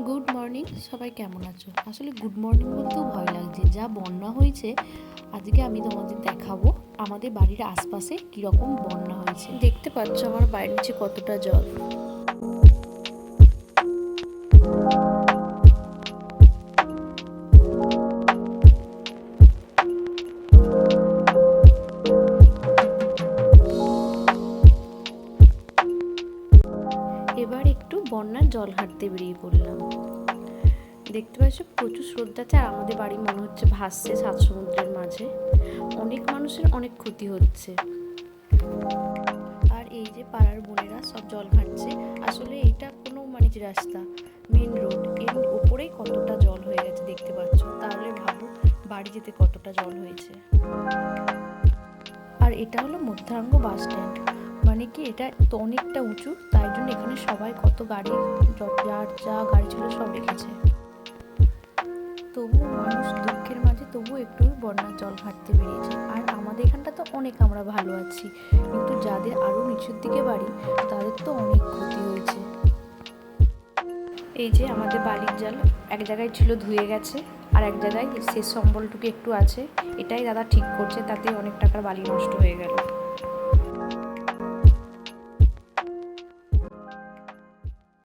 Good morning, সবাই কেমন আছো? আসলে গুড মর্নিং বলতেও ভয় লাগছে, যা বন্যা হয়েছে। আজকে আমি তোমাদের দেখাবো আমাদের বাড়ির আশপাশে কীরকম বন্যা হয়েছে। দেখতে পাচ্ছ আমার বাড়ির নিচে কতটা জল। এবার একটু বন্যার জল হাঁটতে বেরিয়ে পড়লাম। দেখতে পাচ্ছ প্রচুর স্রোত, আর আমাদের বাড়ি মনে হচ্ছে ভাসছে সাত সমুদ্রের মাঝে। অনেক মানুষের অনেক ক্ষতি হচ্ছে। আর এই যে পাড়ার বোনেরা সব জল ঘাটছে। আসলে এটা কোনো যে রাস্তা, মেন রোড, এর উপরেই কতটা জল হয়ে গেছে দেখতে পাচ্ছ। তাহলে ভাবো বাড়ি যেতে কতটা জল হয়েছে। আর এটা হলো মধ্যাঙ্গ বাস স্ট্যান্ড, কি এটা তো অনেকটা উঁচু, তাই জন্য এখানে সবাই কত গাড়ি, যার যা গাড়ি ছিল সব রেখেছে। তবুও মানুষ দুঃখের মাঝে তবুও একটু বন্যার জল ঘাটতে বেরিয়েছে। আর আমাদের এখানটা তো অনেক আমরা ভালো আছি, কিন্তু যাদের আরও নিচের দিকে বাড়ি তাদের তো অনেক ক্ষতি হয়েছে। এই যে আমাদের বালির জাল এক জায়গায় ছিল, ধুয়ে গেছে, আর এক জায়গায় শেষ সম্বলটুকু একটু আছে। এটাই দাদা ঠিক করছে, তাতে অনেক টাকার বালি নষ্ট হয়ে গেল।